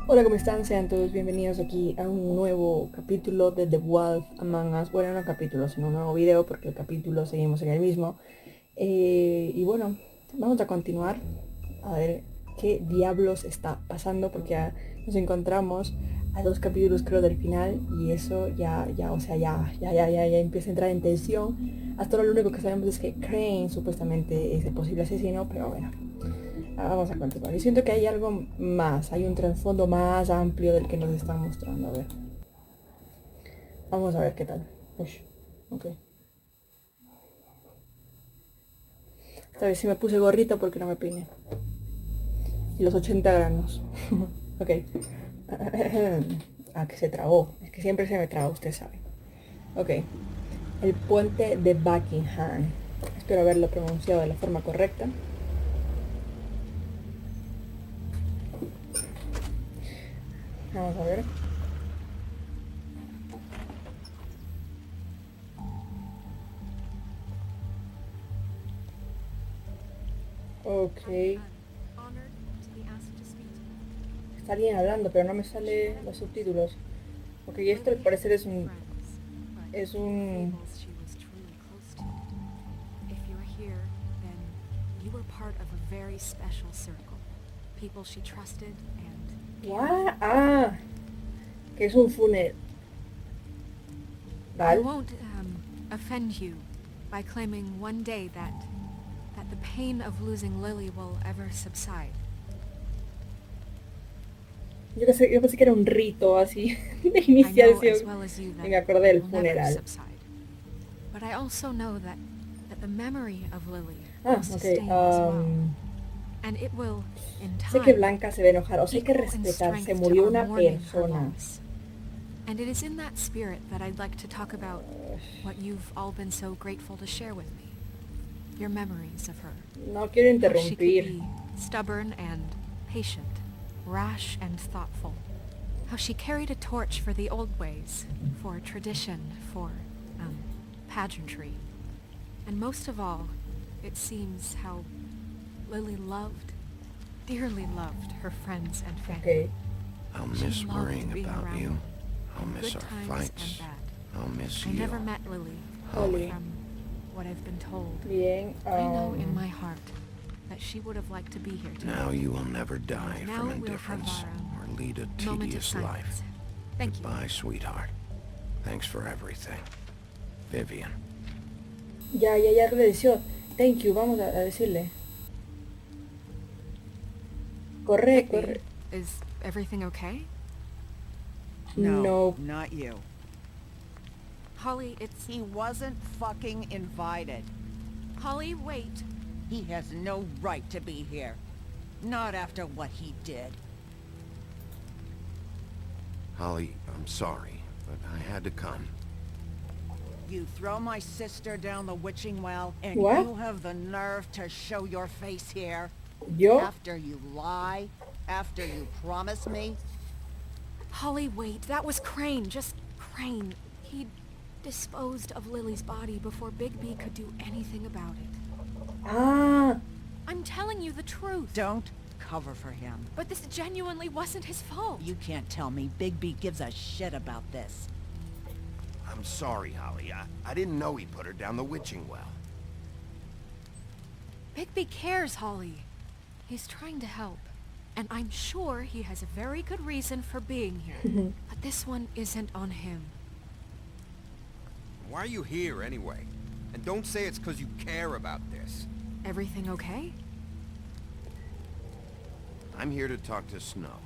Hola, ¿cómo están? Sean todos bienvenidos aquí a un nuevo capítulo de The Wolf Among Us. Bueno, no capítulo, sino un nuevo video porque el capítulo seguimos en el mismo. Y bueno, vamos a continuar a ver qué diablos está pasando porque ya nos encontramos a dos capítulos creo del final y eso o sea, ya empieza a entrar en tensión. Hasta ahora lo único que sabemos es que Crane supuestamente es el posible asesino, pero bueno, vamos a continuar. Yo siento que hay algo más, hay un trasfondo más amplio del que nos están mostrando. A ver, vamos a ver qué tal. Ush, ok. Esta vez sí me puse gorrito porque no me peiné. Y los 80 granos. Ok. Ah, que se trabó. Es que siempre se me traba, usted sabe. Ok. El puente de Buckingham. Espero haberlo pronunciado de la forma correcta. Vamos a ver. Ok. Está alguien hablando, pero no me sale los subtítulos. Ok, esto al parecer es un... Es un... ¿What? Ah, que es un funeral. I won't offend you by claiming one day that the pain of losing Lily will ever subside. Yo pensé que era un rito así de I know as iniciación. well as you Y that me acordé it del will never funeral. subside. But I also know that the memory of Lily Ah, will ok. sustain as well. And it will, in Sé que time, Blanca se va a enojar. O sea, hay que equal in respetar. Se strength to murió our una mourning her persona. loss. And it is in that spirit that I'd like to talk about what you've all been so grateful to share with me. Your memories of her. No quiero How she could interrumpir. be stubborn and patient, rash and thoughtful. How she carried a torch for the old ways, for tradition, for, pageantry. And most of all, it seems how Lily loved, dearly loved her friends and family. Ok. I'll She miss loved worrying being about around you. them, I'll in miss good our times and fights. bad. I'll miss I you. never met Lily, Holly. from what I've been told. Bien. I know in my heart that she would have liked to be here today. Now you will never die And from now we'll have indifference our or lead a moment of tedious life. silence. Thank you. Goodbye, sweetheart. Thanks for everything. Vivian. Ya agradeció. Thank you. Vamos a decirle. Corre, Bigby, corre. is everything okay? No, No. not you. Holly, it's... He wasn't fucking invited. Holly, wait. He has no right to be here. Not after what he did. Holly, I'm sorry, but I had to come. You throw my sister down the witching well, and What? you have the nerve to show your face here? Yo. After you lie? After you promise me? Holly, wait. That was Crane. Just Crane. He disposed of Lily's body before Bigby could do anything about it. Ah. I'm telling you the truth. Don't cover for him. But this genuinely wasn't his fault. You can't tell me Bigby gives a shit about this. I'm sorry, Holly. I didn't know he put her down the witching well. Bigby cares, Holly. He's trying to help. And I'm sure he has a very good reason for being here. But this one isn't on him. Why are you here, anyway? And don't say it's because you care about this. Everything okay? I'm here to talk to Snow.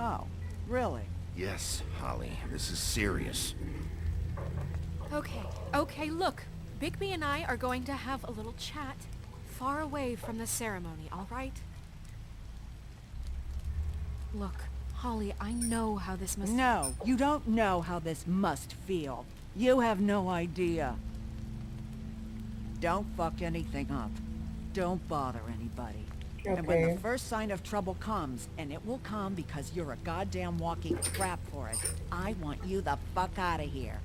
Oh, really? Yes, Holly, this is serious. Okay, look. Bigby and I are going to have a little chat far away from the ceremony, all right? Look, Holly, I know how this must... No, you don't know how this must feel. You have no idea. Don't fuck anything up. Don't bother anybody. And when Okay. the first sign of trouble comes, and it will come because you're a goddamn walking trap for it, I want you the fuck out of here.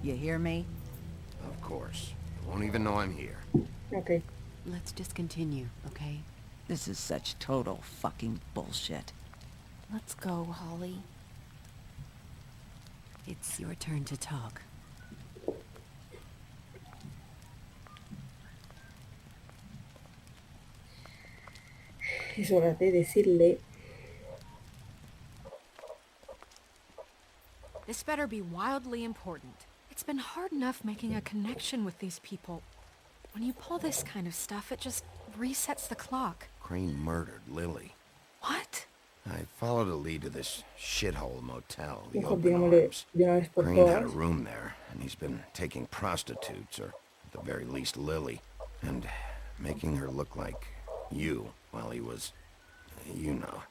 You hear me? Of course. You won't even know I'm here. Ok. Let's just continue, okay? This is such total fucking bullshit. Let's go, Holly. It's your turn to talk. Es hora de decirle. This better be wildly important. It's been hard enough making a connection with these people. When you pull this kind of stuff, it just resets the clock. Crane murdered Lily. What? I followed a lead to this shithole motel, the Mejor Open digámosle Arms. de una vez por Crane had a todas. room there, and he's been taking prostitutes, or at the very least Lily, and making her look like you while he was, you know.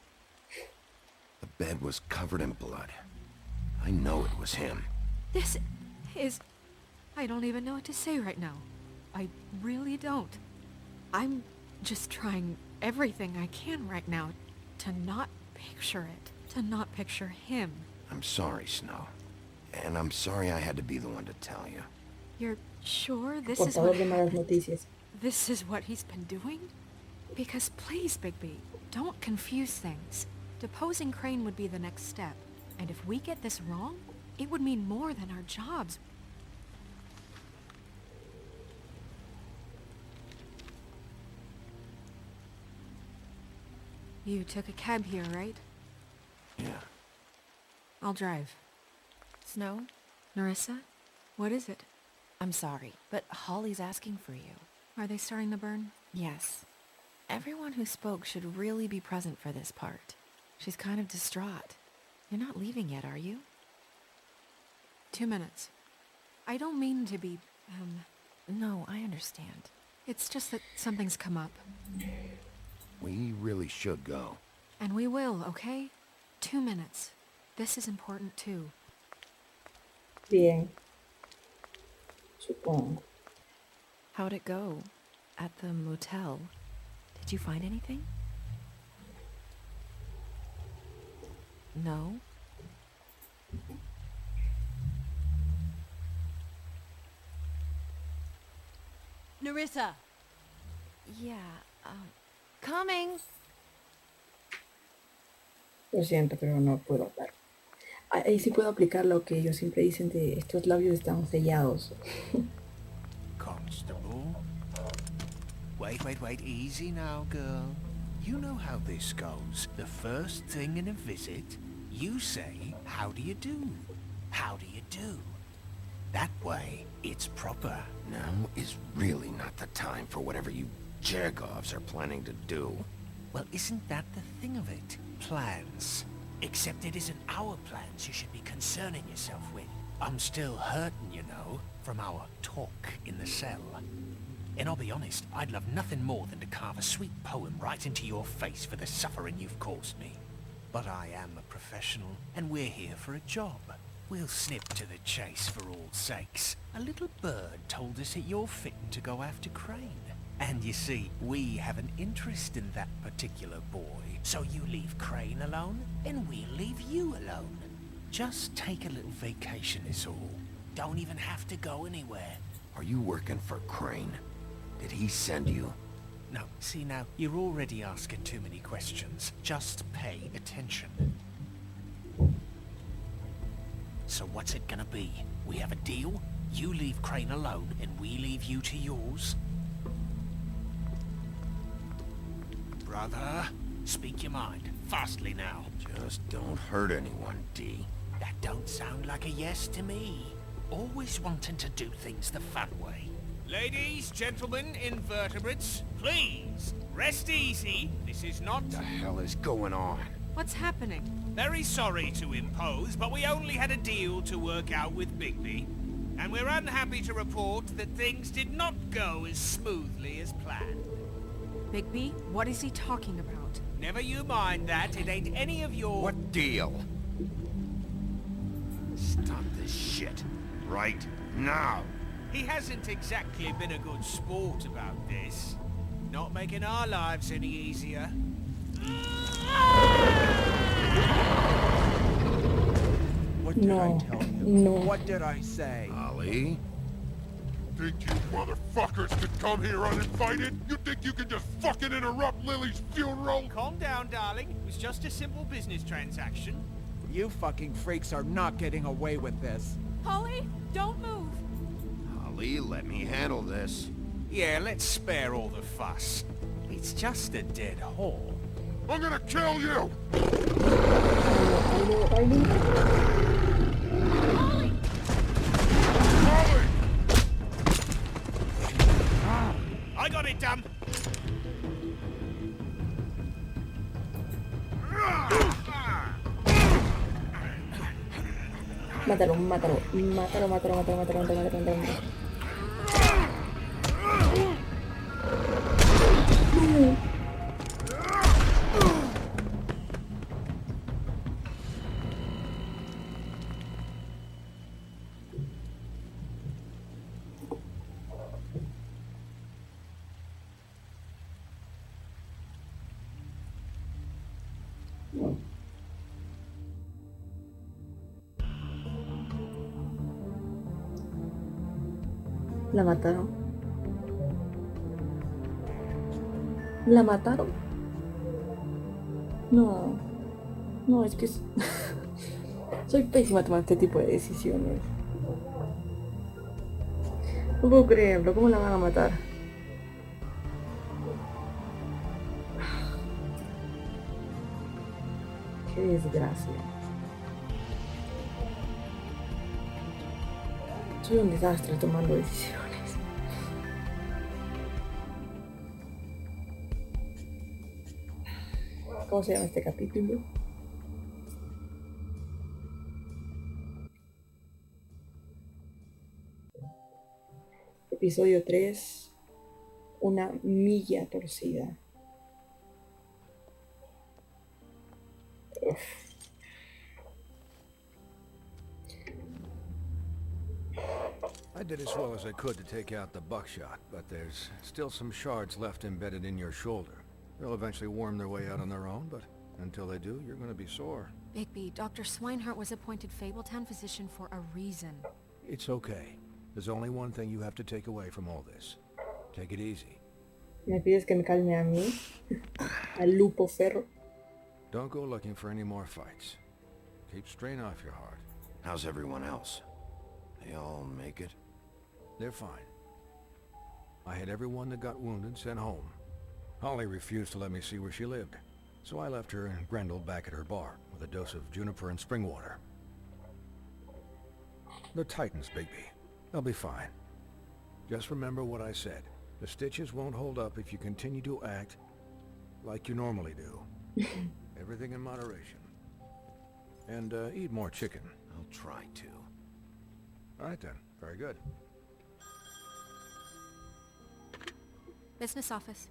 The bed was covered in blood. I know it was him. This is... I don't even know what to say right now. I really don't. I'm just trying everything I can right now to not picture it. To not picture him. I'm sorry, Snow. And I'm sorry I had to be the one to tell you. You're sure this is Portador what... de malas noticias. This is what he's been doing? Because please, Bigby, don't confuse things. Deposing Crane would be the next step. And if we get this wrong, it would mean more than our jobs. You took a cab here, right? Yeah. I'll drive. Snow, Narissa? What is it? I'm sorry, but Holly's asking for you. Are they starting the burn? Yes. Everyone who spoke should really be present for this part. She's kind of distraught. You're not leaving yet, are you? 2 minutes. I don't mean to be, No, I understand. It's just that something's come up. We really should go. And we will, okay? 2 minutes. This is important too. Bien. Supongo. How'd it go? At the motel? Did you find anything? No? Narissa! Yeah, coming! Lo siento, pero no puedo hablar. Ahí sí puedo aplicar lo que ellos siempre dicen de estos labios están sellados. Constable. Wait, easy now, girl. You know how this goes. The first thing in a visit, you say, how do you do? How do you do? That way, it's proper. Now is really not the time for whatever you jerk-offs are planning to do. Well, isn't that the thing of it? Plans. Except it isn't our plans you should be concerning yourself with. I'm still hurting, you know, from our talk in the cell. And I'll be honest, I'd love nothing more than to carve a sweet poem right into your face for the suffering you've caused me. But I am a professional, and we're here for a job. We'll snip to the chase for all sakes. A little bird told us that you're fitting to go after Crane. And you see, we have an interest in that particular boy. So you leave Crane alone, and we'll leave you alone. Just take a little vacation is all. Don't even have to go anywhere. Are you working for Crane? Did he send you? No, see now, you're already asking too many questions. Just pay attention. So what's it gonna be? We have a deal? You leave Crane alone, and we leave you to yours? Brother, speak your mind. Fastly now. Just don't hurt anyone, D. That don't sound like a yes to me. Always wanting to do things the fun way. Ladies, gentlemen, invertebrates, please, rest easy. This is not... What the hell is going on? What's happening? Very sorry to impose, but we only had a deal to work out with Bigby. And we're unhappy to report that things did not go as smoothly as planned. Bigby, what is he talking about? Never you mind that, it ain't any of your... What deal? Stop this shit. Right now. He hasn't exactly been a good sport about this. Not making our lives any easier. What did I No, tell you? no. What did I say? Ollie? Think you motherfuckers could come here uninvited? You think you can just fucking interrupt Lily's funeral? Calm down, darling. It was just a simple business transaction. You fucking freaks are not getting away with this. Holly, don't move. Holly, let me handle this. Yeah, let's spare all the fuss. It's just a dead hole. I'm gonna kill you! Holly! Holly! I got it, damn. Mátalo, mátalo, mátalo, mátalo, mátalo, mátalo, mátalo, mátalo, mátalo. La mataron. La mataron. No. No, es que soy pésima tomando este tipo de decisiones. No puedo creerlo, ¿cómo la van a matar? Qué desgracia. Soy un desastre tomando decisiones. ¿Cómo se llama este capítulo? Episodio 3. Una milla torcida. Uf. I did as well as I could to take out the buckshot, but there's still some shards left embedded in your shoulder. They'll eventually worm their way out on their own, but until they do, you're gonna be sore. Bigby, Dr. Swinehart was appointed Fabletown physician for a reason. It's okay. There's only one thing you have to take away from all this. Take it easy. ¿Me pides que me calme a mí? Al lupo ferro. Don't go looking for any more fights. Keep strain off your heart. How's everyone else? They all make it? They're fine. I had everyone that got wounded sent home. Holly refused to let me see where she lived, so I left her and Grendel back at her bar with a dose of juniper and spring water. The Titans, Bigby. They'll be fine. Just remember what I said. The stitches won't hold up if you continue to act like you normally do. Everything in moderation. And eat more chicken. I'll try to. All right then. Very good. Business office.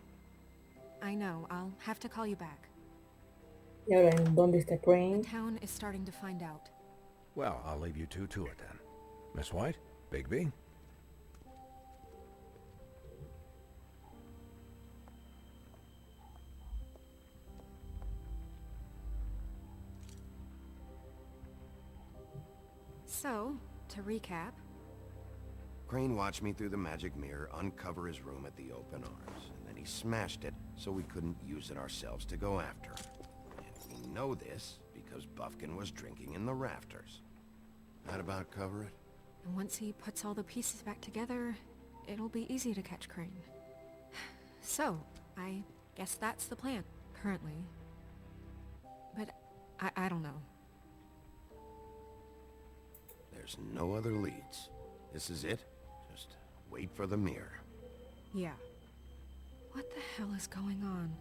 I know, I'll have to call you back. Y ahora, ¿en dónde está The Crane? town is starting to find out. Well, I'll leave you two to it then. Miss White, Bigby. So, to recap, Crane watched me through the magic mirror uncover his room at the open arms, and then he smashed it so we couldn't use it ourselves to go after him. And we know this because Buffkin was drinking in the rafters. That about cover it? and once he puts all the pieces back together, it'll be easy to catch Crane. So, I guess that's the plan, currently. But I don't know. There's no other leads. This is it. Just wait for the mirror. Yeah. What the hell is going on?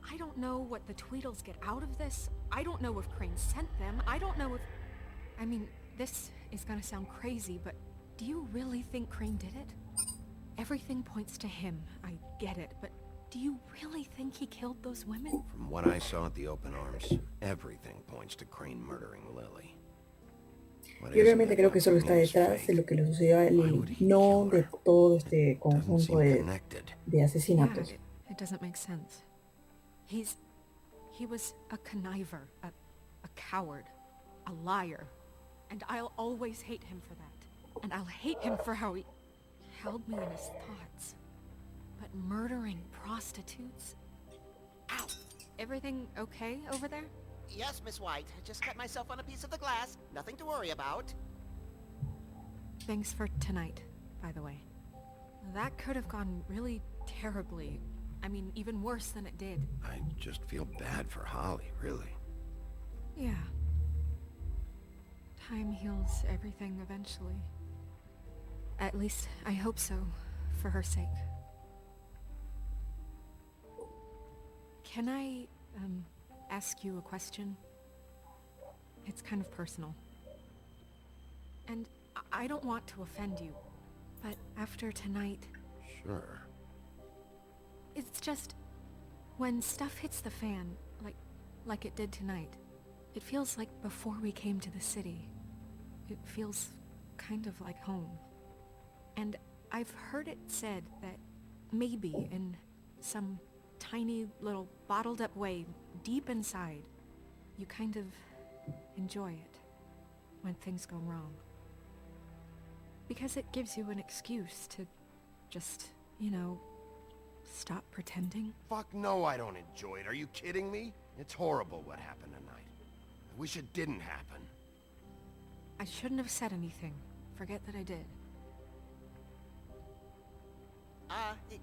I don't know what the Tweedles get out of this. I don't know if Crane sent them. I don't know if... I mean, this is gonna sound crazy, but do you really think Crane did it? Everything points to him. I get it, but do you really think he killed those women? From what I saw at the open arms, everything points to Crane murdering Lily. What Yo isn't realmente it creo que about solo está Crane's detrás de fate? lo que le sucedió a Why Lily, would he no kill de her? todo este Doesn't conjunto seem de connected. asesinatos. Yeah, it doesn't make sense. He was a conniver, a coward, a liar, and I'll always hate him for that. And I'll hate him for how he held me in his thoughts. But murdering prostitutes? Ow! Everything okay over there? Yes, Miss White. I just cut myself on a piece of the glass. Nothing to worry about. Thanks for tonight, by the way. That could have gone really terribly. I mean, even worse than it did. I just feel bad for Holly, really. Yeah. Time heals everything eventually. At least, I hope so, for her sake. Can I, ask you a question? It's kind of personal. And I don't want to offend you, but after tonight... Sure. It's just... when stuff hits the fan, like it did tonight, it feels like before we came to the city. It feels kind of like home. And I've heard it said that maybe in some tiny little bottled up way deep inside, you kind of enjoy it when things go wrong. Because it gives you an excuse to just, you know, stop pretending. Fuck no, I don't enjoy it. Are you kidding me? It's horrible what happened tonight. I wish it didn't happen. I shouldn't have said anything. Forget that I did.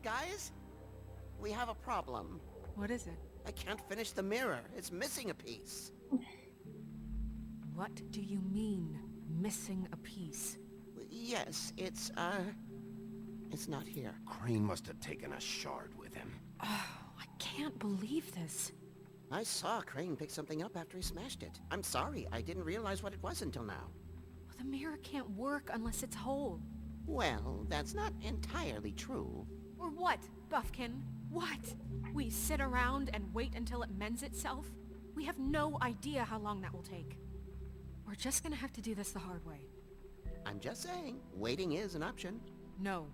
Guys? We have a problem. What is it? I can't finish the mirror. It's missing a piece. What do you mean, missing a piece? Yes, it's not here. Crane must have taken a shard with him. Oh, I can't believe this. I saw Crane pick something up after he smashed it. I'm sorry, I didn't realize what it was until now. Well, the mirror can't work unless it's whole. Well, that's not entirely true. Or what, Buffkin? What? We sit around and wait until it mends itself? We have no idea how long that will take. We're just gonna have to do this the hard way. I'm just saying, waiting is an option. No.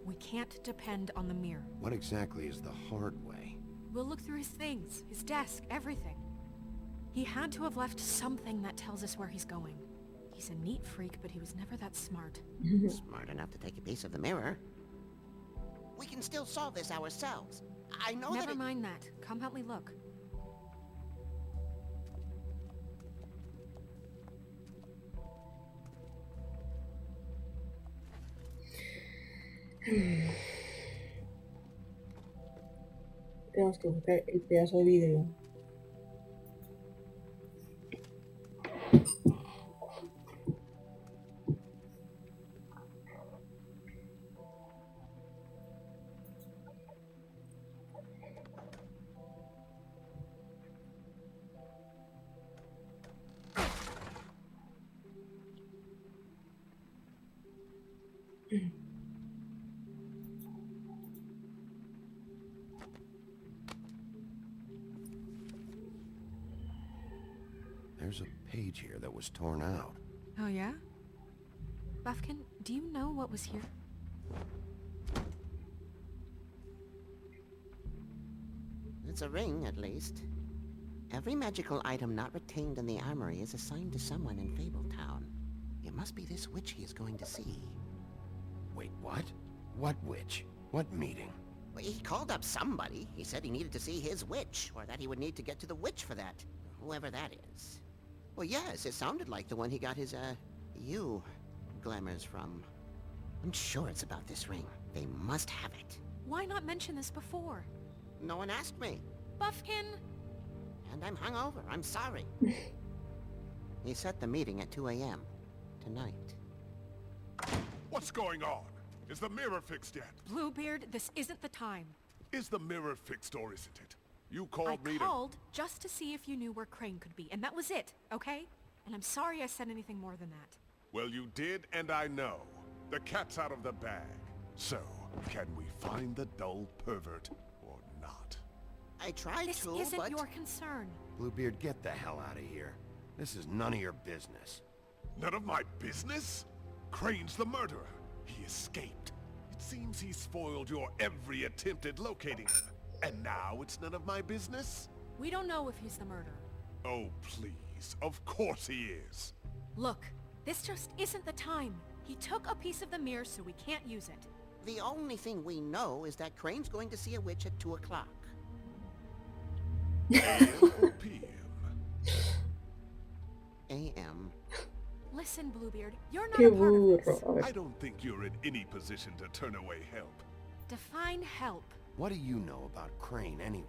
We can't depend on the mirror. What exactly is the hard way? We'll look through his things, his desk, everything. He had to have left something that tells us where he's going. He's a neat freak, but he was never that smart. Smart enough to take a piece of the mirror. We can still solve this ourselves. I know Never mind that. Come help me look. Tenemos que buscar el pedazo de vidrio. There's a page here that was torn out. Oh yeah? Buffkin, do you know what was here? It's a ring, at least. Every magical item not retained in the armory is assigned to someone in Fabletown. It must be this witch he is going to see. Wait, what? What witch? What meeting? Well, he called up somebody. He said he needed to see his witch, or that he would need to get to the witch for that. Whoever that is. Well, yes, it sounded like the one he got his, glamours from. I'm sure it's about this ring. They must have it. Why not mention this before? No one asked me. Buffkin! And I'm hungover. I'm sorry. He set the meeting at 2 a.m. tonight. What's going on? Is the mirror fixed yet? Bluebeard, this isn't the time. Is the mirror fixed or isn't it? You I called me to... called just to see if you knew where Crane could be, and that was it, okay? And I'm sorry I said anything more than that. Well, you did, and I know. The cat's out of the bag. So, can we find the dull pervert or not? I tried This to, isn't but... your concern. Bluebeard, get the hell out of here. This is none of your business. None of my business? Crane's the murderer. He escaped. It seems he spoiled your every attempt at locating him. And now it's none of my business? We don't know if he's the murderer. Oh, please. Of course he is. Look, this just isn't the time. He took a piece of the mirror, so we can't use it. The only thing we know is that Crane's going to see a witch at 2 o'clock. AM or PM? AM. Listen, Bluebeard, you're not Qué a part of this. burro. A ver. I don't think you're in any position to turn away help. Define help. What do you know about Crane anyway?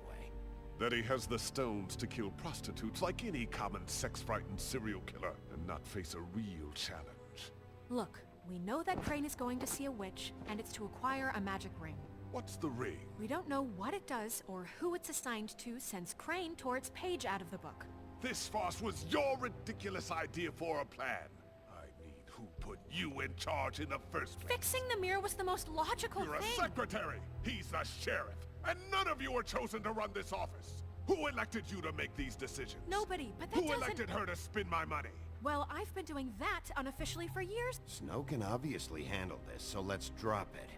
That he has the stones to kill prostitutes like any common sex-frightened serial killer and not face a real challenge. Look, we know that Crane is going to see a witch, and it's to acquire a magic ring. What's the ring? We don't know what it does or who it's assigned to since Crane tore its page out of the book. This farce was your ridiculous idea for a plan. I mean, who put you in charge in the first place? Fixing the mirror was the most logical You're a thing. secretary. He's the sheriff. And none of you were chosen to run this office. Who elected you to make these decisions? Nobody, but that Who doesn't... elected her to spend my money? Well, I've been doing that unofficially for years. Snow can obviously handle this, so let's drop it.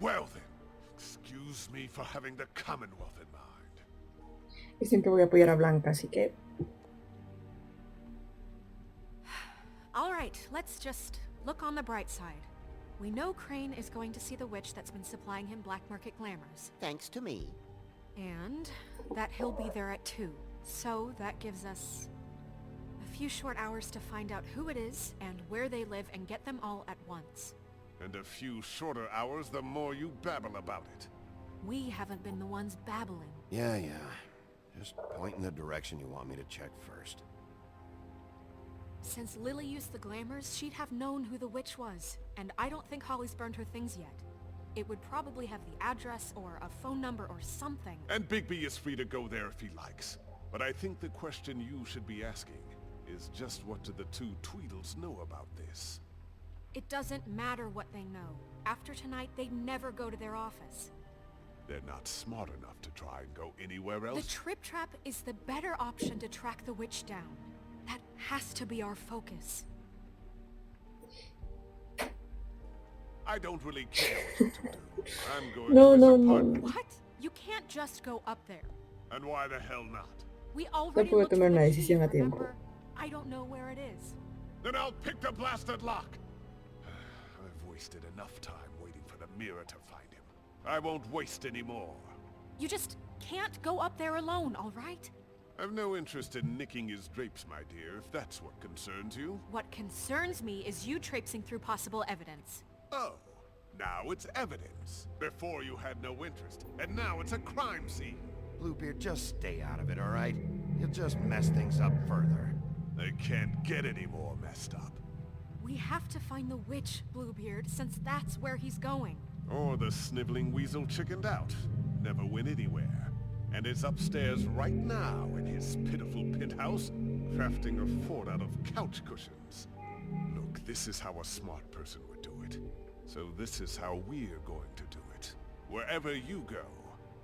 Well then, excuse me for having the Commonwealth in mind. Y siempre voy a apoyar a Blanca, así que... All right, let's just look on the bright side. We know Crane is going to see the witch that's been supplying him black market glamours. Thanks to me. And that he'll be there at 2. So that gives us a few short hours to find out who it is and where they live and get them all at once. And a few shorter hours, the more you babble about it. We haven't been the ones babbling. Yeah. Just point in the direction you want me to check first. Since Lily used the glamours, she'd have known who the witch was. And I don't think Holly's burned her things yet. It would probably have the address or a phone number or something. And Bigby is free to go there if he likes. But I think the question you should be asking is just what do the two Tweedles know about this? It doesn't matter what they know. After tonight, they'd never go to their office. They're not smart enough to try and go anywhere else. The Trip Trap is the better option to track the witch down. That has to be our focus. I don't really care what you two do. I'm going No, to his no, no. apartment. What? You can't just go up there. And why the hell not? We already puedo looked for tomar the una key, decisión a tiempo. remember? I don't know where it is. Then I'll pick the blasted lock. I've wasted enough time waiting for the mirror to find him. I won't waste any more. You just can't go up there alone, all right? I've no interest in nicking his drapes, my dear, if that's what concerns you. What concerns me is you traipsing through possible evidence. Oh, now it's evidence. Before you had no interest, and now it's a crime scene. Bluebeard, just stay out of it, all right? You'll just mess things up further. They can't get any more messed up. We have to find the witch, Bluebeard, since that's where he's going. Or the sniveling weasel chickened out. Never went anywhere. And is upstairs right now in his pitiful penthouse, crafting a fort out of couch cushions. Look, this is how a smart person would do it. So this is how we're going to do it. Wherever you go,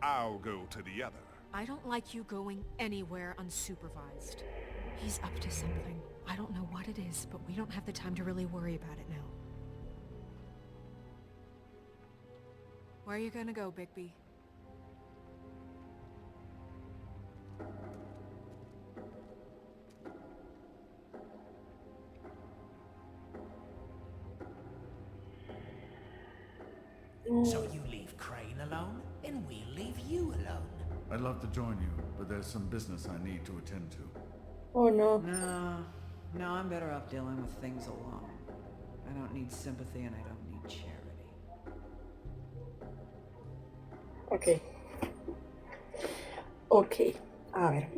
I'll go to the other. I don't like you going anywhere unsupervised. He's up to something. I don't know what it is, but we don't have the time to really worry about it now. Where are you gonna go, Bigby? So you leave Crane alone, and we'll leave you alone. I'd love to join you, but there's some business I need to attend to. Oh no. No, I'm better off dealing with things alone. I don't need sympathy and I don't need charity. Ok. Ok. A ver.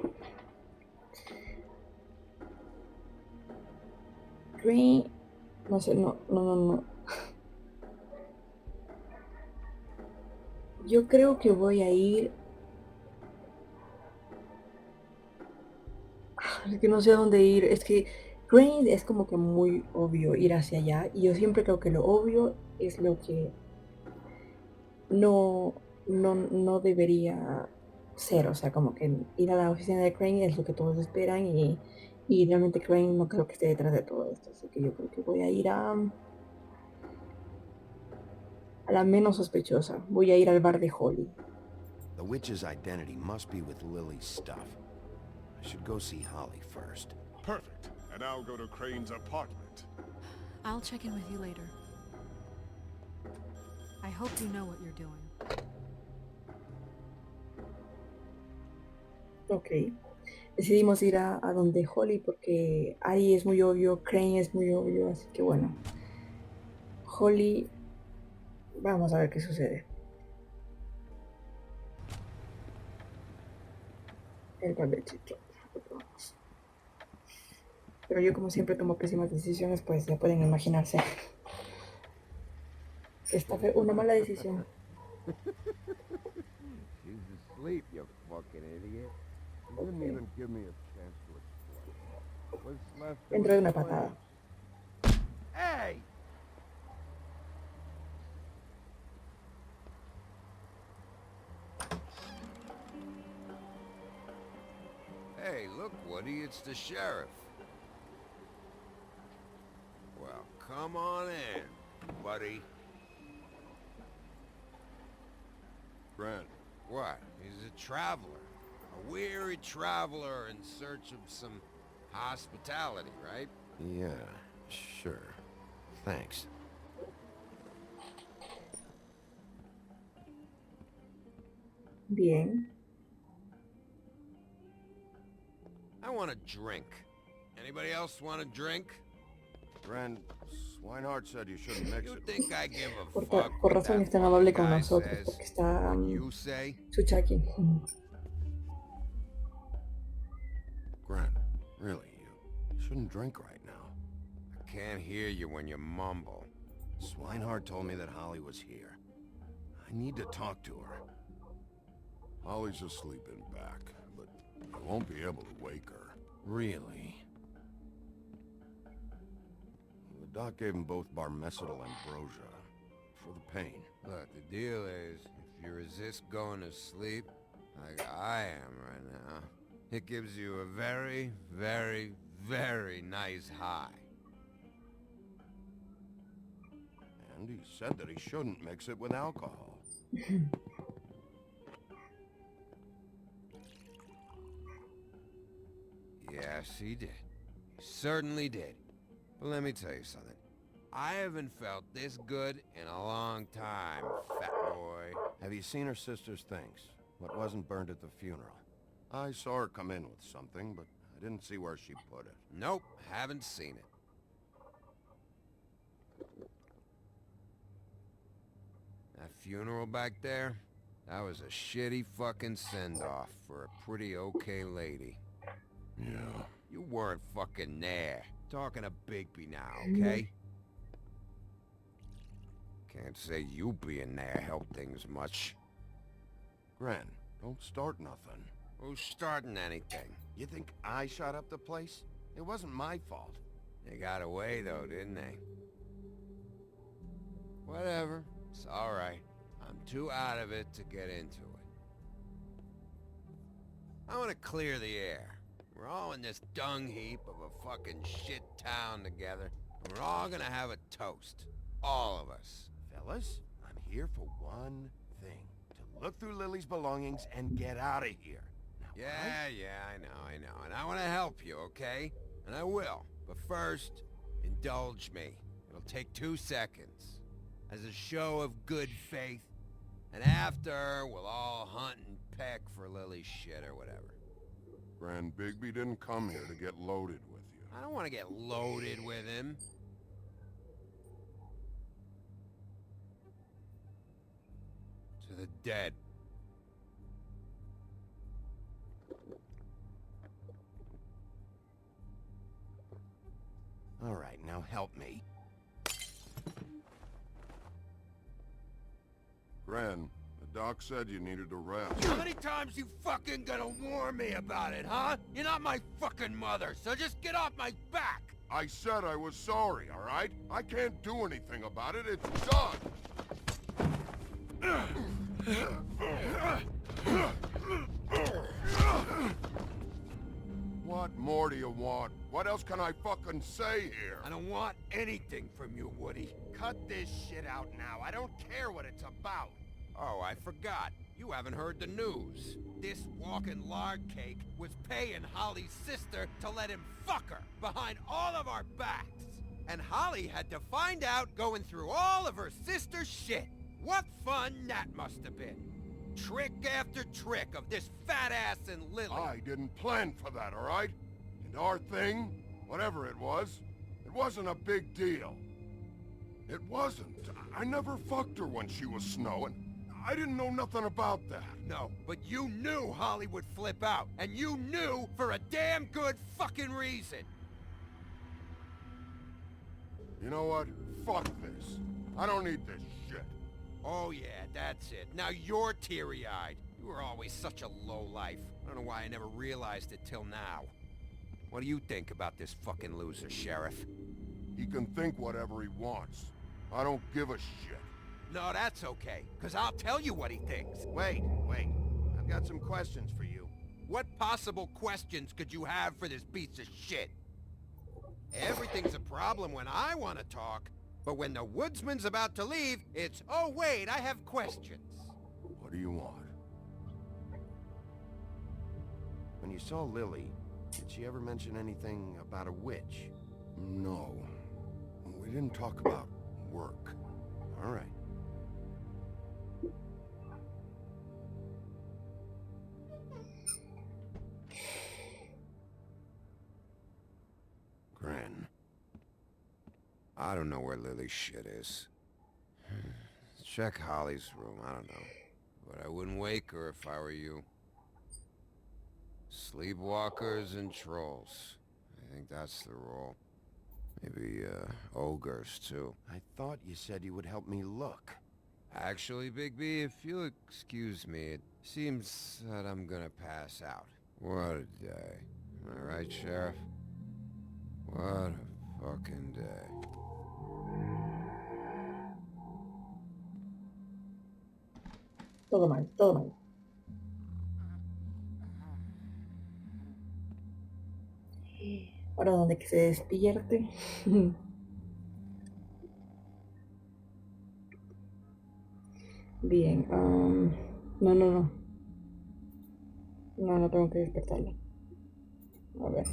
Green... No sé, no. Yo creo que voy a ir... Es que no sé a dónde ir. Es que Crane es como que muy obvio ir hacia allá. Y yo siempre creo que lo obvio es lo que no debería ser. O sea, como que ir a la oficina de Crane es lo que todos esperan. Y realmente Crane no creo que esté detrás de todo esto. Así que yo creo que voy a ir a la menos sospechosa. Voy a ir al bar de Holly. The witch's identity must be with Lily's stuff. I should go see Holly first. Perfect. And I'll go to Crane's apartment. I'll check in with you later. I hope you know what you're doing. Ok. Decidimos ir a donde Holly porque Ari es muy obvio, Crane es muy obvio, así que bueno. Holly, vamos a ver qué sucede. El papelito. Pero yo como siempre tomo pésimas decisiones, pues ya pueden imaginarse. Esta fue una mala decisión. She's asleep, you fucking idiot. You didn't even give me a chance to explain. What's left to Dentro de una explain? patada. Hey! Hey, look, Woody, it's the sheriff. Well, come on in, buddy. Grant. What? He's a traveler. A weary traveler in search of some hospitality, right? Yeah, sure. Thanks. Bien. I want a drink. Anybody else want a drink? Grant, Swinehart said you shouldn't mix You it. think I give a fuck Por what razón that es tan amable con guy nosotros, says? porque está What you say? Chuchaki. Grant, really, you shouldn't drink right now. I can't hear you when you mumble. Swinehart told me that Holly was here. I need to talk to her. Holly's asleep in back, but I won't be able to wake her. Really? The doc gave them both barmecidal ambrosia for the pain. Look, the deal is, if you resist going to sleep, like I am right now, it gives you a very, very, very nice high. And he said that he shouldn't mix it with alcohol. Yes, he did. He certainly did. But let me tell you something. I haven't felt this good in a long time, fat boy. Have you seen her sister's things? What wasn't burned at the funeral? I saw her come in with something, but I didn't see where she put it. Nope, haven't seen it. That funeral back there, that was a shitty fucking send-off for a pretty okay lady. Yeah. You weren't fucking there. Talking to Bigby now, okay? Can't say you being there helped things much. Gren, don't start nothing. Who's starting anything? You think I shot up the place? It wasn't my fault. They got away though, didn't they? Whatever. It's alright. I'm too out of it to get into it. I want to clear the air. We're all in this dung heap of a fucking shit town together, and we're all gonna have a toast. All of us. Fellas, I'm here for one thing. To look through Lily's belongings and get out of here. Now, Yeah, I know. And I want to help you, okay? And I will. But first, indulge me. It'll take 2 seconds. As a show of good faith. And after, we'll all hunt and peck for Lily's shit or whatever. Grand Bigby didn't come here to get loaded with you. I don't want to get loaded with him. To the dead. All right, now help me. Gran, the doc said you needed a rest. How many times you fucking gonna warn me about it, huh? You're not my fucking mother, so just get off my back! I said I was sorry, all right? I can't do anything about it. It's done. What more do you want? What else can I fucking say here? I don't want anything from you, Woody. Cut this shit out now. I don't care what it's about. Oh, I forgot. You haven't heard the news. This walking lard cake was paying Holly's sister to let him fuck her behind all of our backs. And Holly had to find out going through all of her sister's shit. What fun that must have been. Trick after trick of this fat ass and Lily. I didn't plan for that, all right? And our thing, whatever it wasn't a big deal. It wasn't. I never fucked her when she was snowing. I didn't know nothing about that. No, but you knew Holly would flip out, and you knew for a damn good fucking reason. You know what? Fuck this. I don't need this shit. Oh yeah, that's it. Now you're teary-eyed. You were always such a lowlife. I don't know why I never realized it till now. What do you think about this fucking loser, Sheriff? He can think whatever he wants. I don't give a shit. No, that's okay, because I'll tell you what he thinks. Wait. I've got some questions for you. What possible questions could you have for this piece of shit? Everything's a problem when I want to talk, but when the woodsman's about to leave, it's, oh wait, I have questions. What do you want? When you saw Lily, did she ever mention anything about a witch? No. We didn't talk about work. All right. Gren. I don't know where Lily's shit is. Check Holly's room, I don't know. But I wouldn't wake her if I were you. Sleepwalkers and trolls. I think that's the rule. Maybe, ogres, too. I thought you said you would help me look. Actually, Big B, if you'll excuse me, it seems that I'm gonna pass out. What a day. Am I right, Sheriff? What a fucking day. Todo mal, todo mal. Ahora donde que se despierte. Bien, no. No tengo que despertarlo. A ver.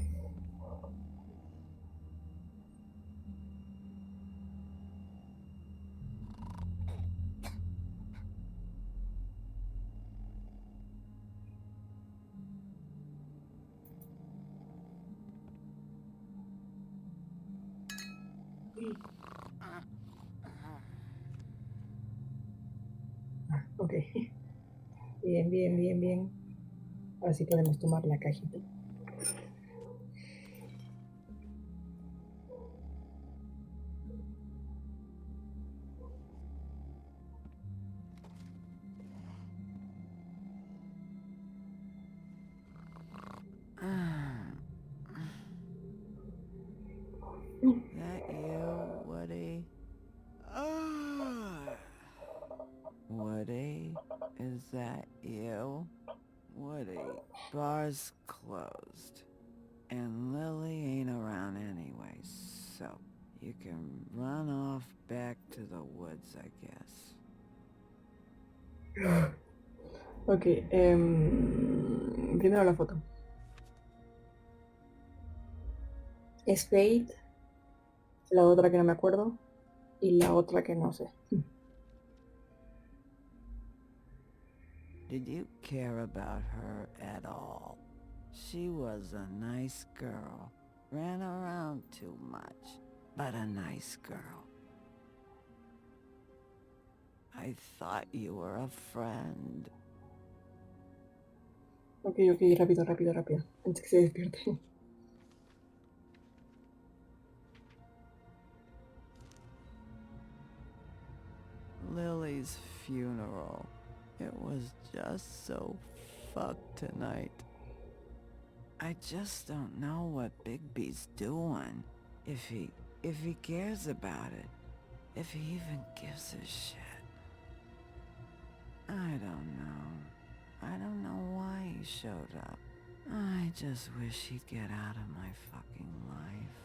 Ok. Bien. Ahora sí podemos tomar la cajita. That you, Woody? Woody? Is that you? Woody, bar's closed. And Lily ain't around anyway, so you can run off back to the woods, I guess. Ok, primero la foto. Es Fate, la otra que no me acuerdo, y la otra que no sé. Did you care about her at all? She was a nice girl. Ran around too much, but a nice girl. I thought you were a friend. Ok, rápido. Antes que se despierte. Lily's funeral. It was just so fucked tonight. I just don't know what Bigby's doing. If he cares about it. If he even gives a shit. I don't know. I don't know why he showed up. I just wish he'd get out of my fucking life.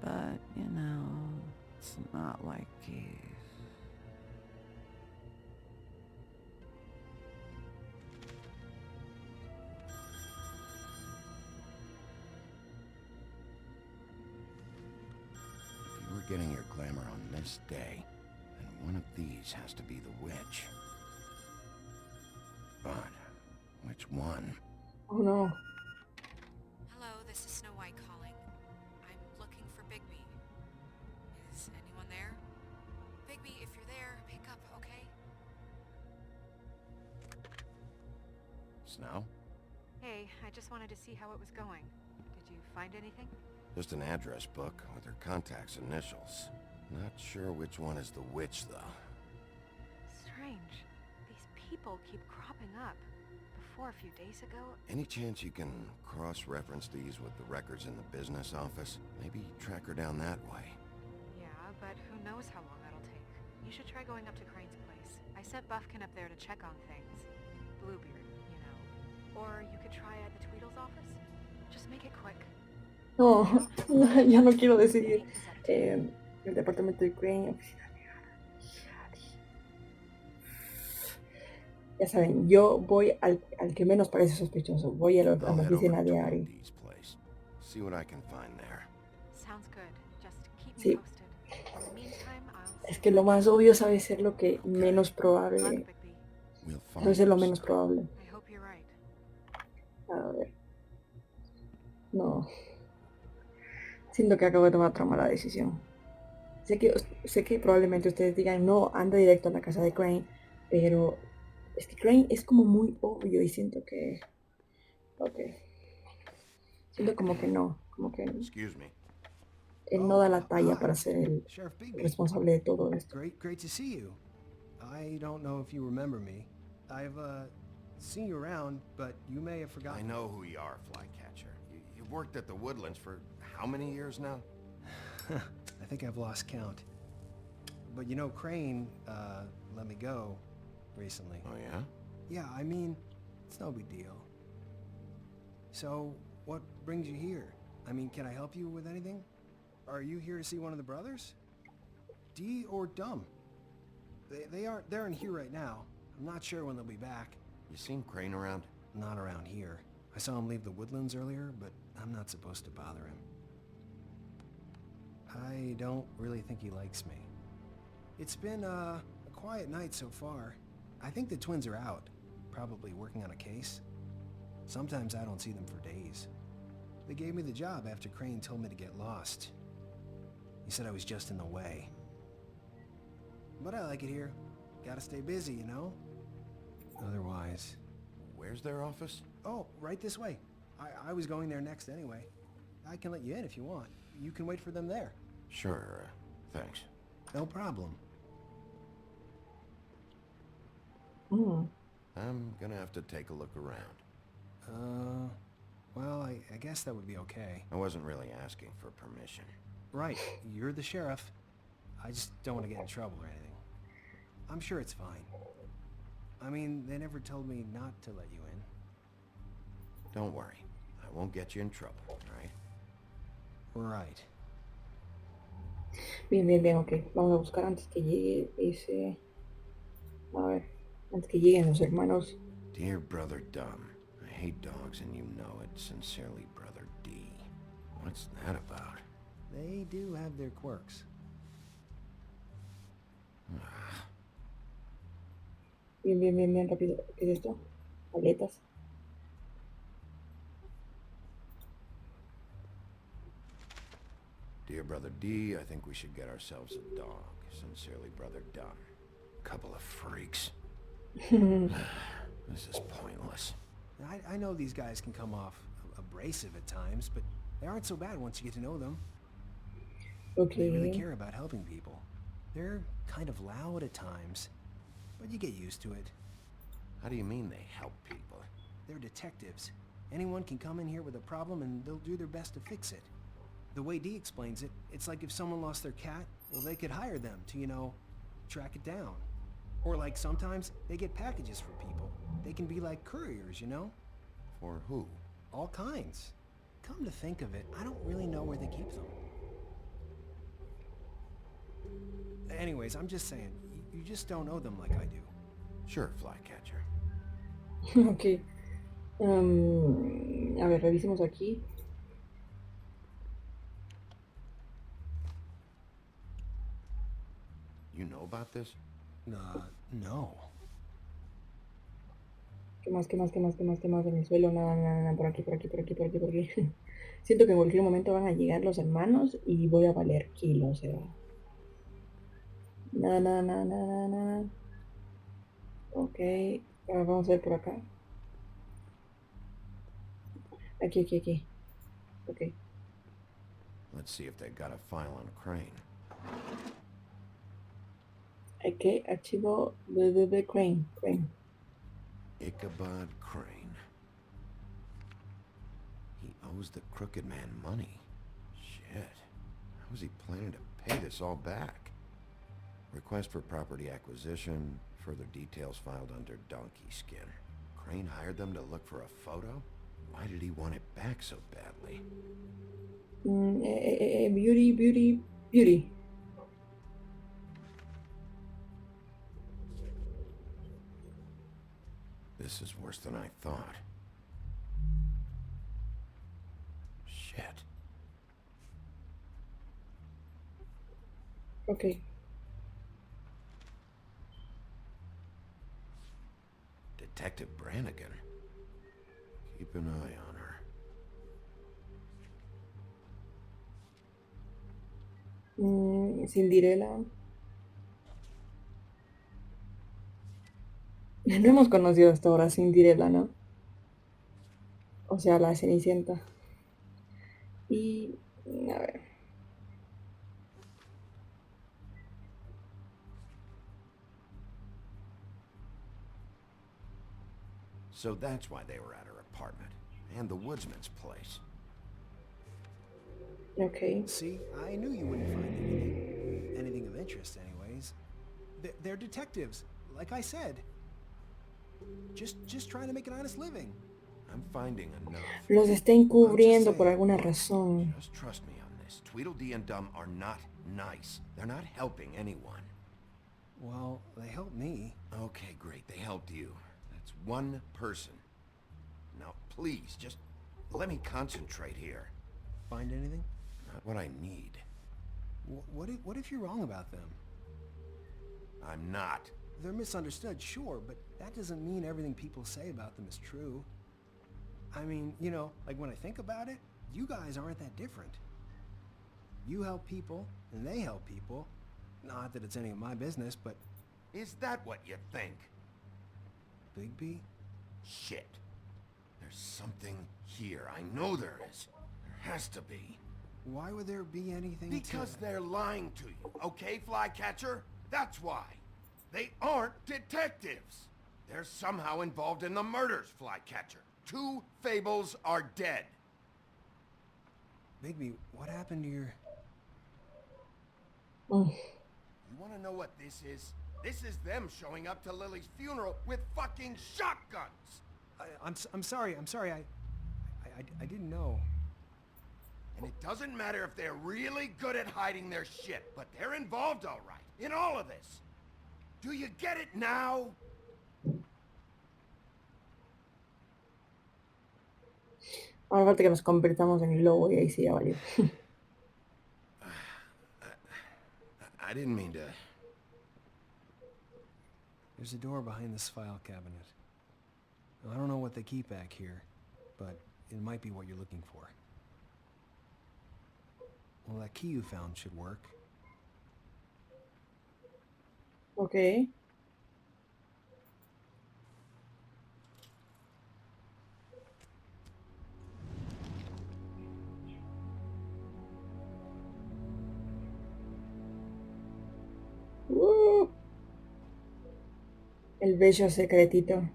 But, you know, it's not like he's... If you were getting your glamour on this day, and one of these has to be the witch. But which one? Oh no. Hello, this is Snow White calling. I'm looking for Bigby. Is anyone there? Bigby, if you're there, pick up, okay? Snow? Hey, I just wanted to see how it was going. Did you find anything? Just an address book with her contact's initials. Not sure which one is the witch, though. Strange. These people keep cropping up. Before, a few days ago... Any chance you can cross-reference these with the records in the business office? Maybe track her down that way. Yeah, but who knows how long that'll take. You should try going up to Crane's place. I sent Buffkin up there to check on things. Bluebeard, you know. Or you could try at the Tweedle's office. Just make it quick. No, ya no quiero decidir. El departamento de Crane, oficina legal. Ya saben, yo voy al que menos parece sospechoso. Voy a la oficina de Ari. See what I can find there. Sounds good. Just keep me Sí. posted. In the meantime, I'll... Es que lo más obvio sabe ser lo que menos probable. Puede ser lo menos probable. I hope you're right. A ver. No. Siento que acabo de tomar otra mala decisión. Sé que probablemente ustedes digan, no, anda directo a la casa de Crane, pero es que Crane es como muy obvio y siento que... Ok. Siento como que no, Excuse me. él no da la talla para ser el Sheriff Bigby. responsable de todo esto. Great to see you. I don't know if you remember me. I've seen you around, but you may have forgotten. I know who you are, Flycatcher. You've worked at the Woodlands for how many years now? I think I've lost count. But you know, Crane, let me go recently. Oh, yeah? Yeah, I mean, it's no big deal. So, what brings you here? I mean, can I help you with anything? Are you here to see one of the brothers? Dee or Dumb? They're in here right now. I'm not sure when they'll be back. You seen Crane around? Not around here. I saw him leave the Woodlands earlier, but I'm not supposed to bother him. I don't really think he likes me. It's been a quiet night so far. I think the twins are out, probably working on a case. Sometimes I don't see them for days. They gave me the job after Crane told me to get lost. He said I was just in the way. But I like it here. Gotta stay busy, you know? Otherwise... Where's their office? Oh, right this way. I was going there next anyway. I can let you in if you want. You can wait for them there. Sure, thanks. No problem. I'm gonna have to take a look around. Well, I guess that would be okay. I wasn't really asking for permission. Right, you're the sheriff. I just don't want to get in trouble or anything. I'm sure it's fine. I mean, they never told me not to let you in. Don't worry. I won't get you in trouble, right? Right. Bien, ok. Vamos a buscar antes que llegue ese... A ver, antes que lleguen los hermanos. Dear Brother Dumb, I hate dogs and you know it. Sincerely, Brother D. What's that about? They do have their quirks. Bien, rápido. ¿Qué es esto? Aletas. Dear Brother D, I think we should get ourselves a dog. Sincerely, Brother Dumb. Couple of freaks. This is pointless. I know these guys can come off abrasive at times, but they aren't so bad once you get to know them. Okay. They really care about helping people. They're kind of loud at times, but you get used to it. How do you mean they help people? They're detectives. Anyone can come in here with a problem and they'll do their best to fix it. The way Dee explains it, it's like if someone lost their cat, well, they could hire them to, you know, track it down. Or like sometimes they get packages for people. They can be like couriers, you know? For who? All kinds. Come to think of it, I don't really know where they keep them. Anyways, I'm just saying, you just don't know them like I do. Sure, Flycatcher. Ok. A ver, revisemos aquí. about this? No. ¿Qué más, qué más, qué más, qué más, qué más en el suelo? Nada, nada, nada, por aquí, por aquí, por aquí, por aquí, por aquí. Siento que en cualquier momento van a llegar los hermanos y voy a valer kilos, o sea. Nada, nada, nada, nada, nada, nada. Ok, ahora vamos a ver por acá. Aquí, aquí, aquí. Ok. Let's see if they got a file on Crane. Ok, archivo de Crane. Crane. Ichabod Crane. He owes the crooked man money. Shit. How is he planning to pay this all back? Request for property acquisition. Further details filed under donkey skin. Crane hired them to look for a photo? Why did he want it back so badly? Beauty, beauty, beauty. This is worse than I thought. Shit. Ok. Detective Brannigan. Keep an eye on her. Cinderella. No hemos conocido hasta ahora a Cinderella, ¿no? O sea, la Cenicienta. Y... a ver. So that's why they were at her apartment. And the woodsman's place. Okay. See, I knew you wouldn't find anything. Anything of interest, anyways. They're detectives, like I said. Just trying to make an honest living. I'm finding enough. Los está encubriendo por alguna razón. Just trust me on this. Tweedledee and Dum are not nice. They're not helping anyone. Well, they helped me. Okay, great. They helped you. That's one person. Now, please, just let me concentrate here. Find anything? Not what I need. What if you're wrong about them? I'm not. They're misunderstood, sure, but that doesn't mean everything people say about them is true. I mean, you know, like when I think about it, you guys aren't that different. You help people, and they help people. Not that it's any of my business, but... Is that what you think? Bigby? Shit. There's something here. I know there is. There has to be. Why would there be anything Because they're lying to you, okay, Flycatcher? That's why. They aren't detectives. They're somehow involved in the murders, Flycatcher. 2 Fables are dead. Bigby, what happened to your... You want to know what this is? This is them showing up to Lily's funeral with fucking shotguns. I'm sorry. I didn't know. And it doesn't matter if they're really good at hiding their shit, but they're involved all right in all of this. Do you get it now? Ahora falta que nos convertamos en el lobo y ahí sí ya valió. I didn't mean to... There's a door behind this file cabinet. Now, I don't know what they keep back here, but it might be what you're looking for. Well, that key you found should work. Okay. El bello secretito.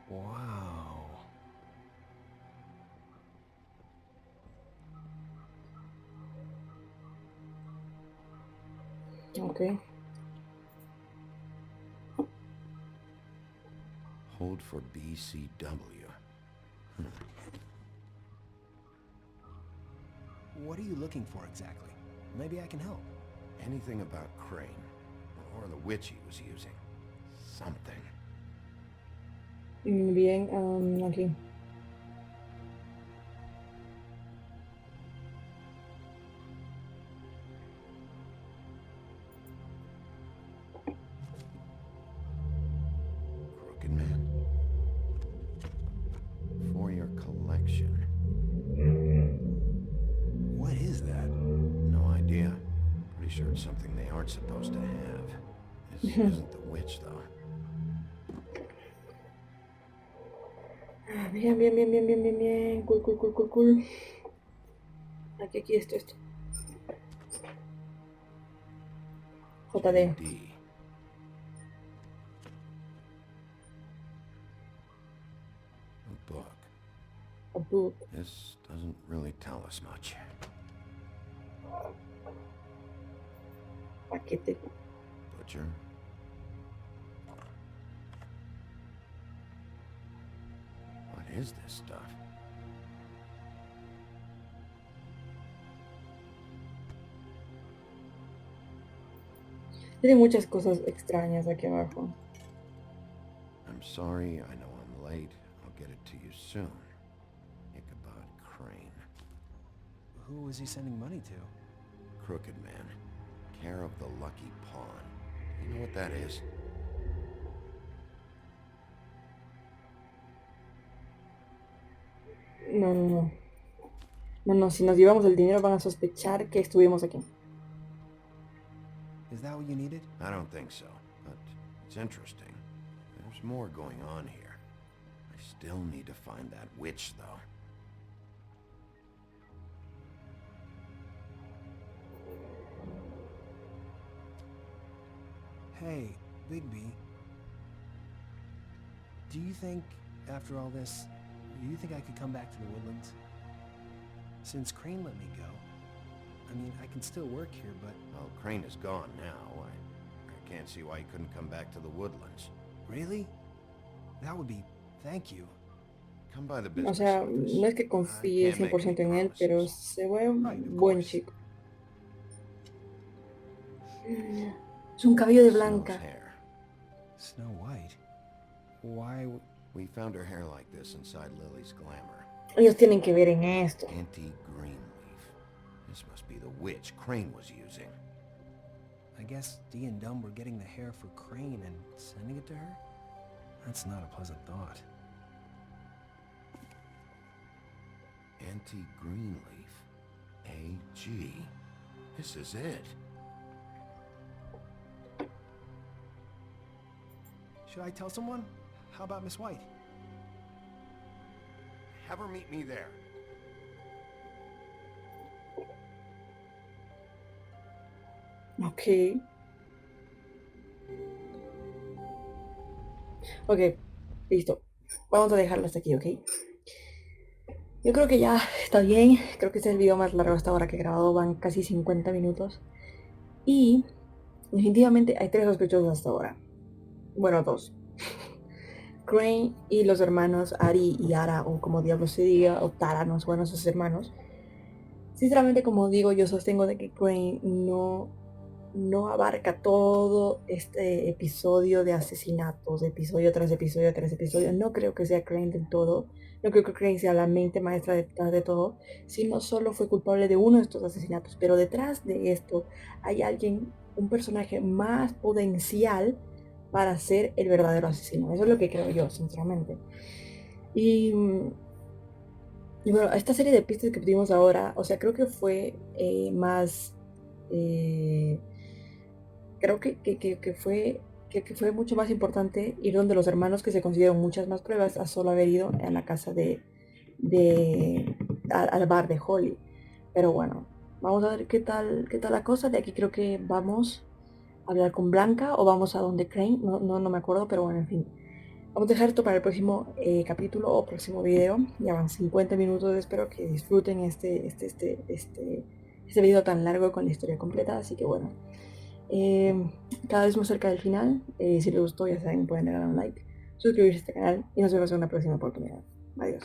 Wow. Okay. Hold for BCW. What are you looking for exactly? Maybe I can help. Anything about Crane, or the witch he was using. Something. Bien, aquí. Crooked Man? For your collection. What is that? No idea. Pretty sure it's something they aren't supposed to have. This isn't the witch, though. Bien, bien, bien, bien, bien, bien, bien. Cool, cool, cool, cool, cool. Aquí, esto. JD. JD. A book. A book. This doesn't really tell us much. Paquete. Butcher. What is this stuff? Tiene muchas cosas extrañas aquí abajo. I'm sorry, I know I'm late. I'll get it to you soon. Ichabod Crane. Who was he sending money to? Crooked Man. Care of the Lucky Pawn. You know what that is? No. No, si nos llevamos el dinero van a sospechar que estuvimos aquí. Is that what you needed? I don't think so, but it's interesting. There's more going on here. I still need to find that witch, though. Hey, Bigby. Do you think, after all this, do you think I could come back to the Woodlands? Since Crane let me go. I mean, I can still work here, but... Well, Crane is gone now. I can't see why he couldn't come back to the Woodlands. Really? That would be... Thank you. Come by the O business sea, office. no es que confíe 100% en él, pero se ve un buen chico. Es un cabello de blanca. Snow White? Why... We found her hair like this inside Lily's glamour. Ellos tienen que ver en esto. Anti-green leaf. This must be the witch Crane was using. I guess Dee and Dumb were getting the hair for Crane and sending it to her? That's not a pleasant thought. Anti-green leaf. AG. This is it. Should I tell someone? How about Miss White? Have her meet me there. Ok. Ok, listo. Vamos a dejarlo hasta aquí, ¿ok? Yo creo que ya está bien. Creo que este es el video más largo hasta ahora que he grabado. Van casi 50 minutos. Y definitivamente hay 3 sospechosos hasta ahora. Bueno, 2. Crane y los hermanos Ari y Ara, o como diablos se diga, o Tara, no son sus hermanos. Sinceramente, como digo, yo sostengo de que Crane no abarca todo este episodio de asesinatos, episodio tras episodio tras episodio. No creo que sea Crane del todo. No creo que Crane sea la mente maestra detrás de todo, sino solo fue culpable de uno de estos asesinatos. Pero detrás de esto hay alguien, un personaje más potencial para ser el verdadero asesino. Eso es lo que creo yo, sinceramente. Y bueno, esta serie de pistas que tuvimos ahora, o sea, creo que fue más... creo que fue mucho más importante ir donde los hermanos, que se consiguieron muchas más pruebas, a solo haber ido a la casa al bar de Holly. Pero bueno, vamos a ver qué tal la cosa. De aquí creo que vamos a hablar con Blanca o vamos a donde Crane, no me acuerdo, pero bueno, en fin. Vamos a dejar esto para el próximo capítulo o próximo video. Ya van 50 minutos, espero que disfruten este video tan largo con la historia completa, así que bueno. Cada vez más cerca del final. Si les gustó, ya saben, pueden darle un like, suscribirse a este canal y nos vemos en una próxima oportunidad. Adiós.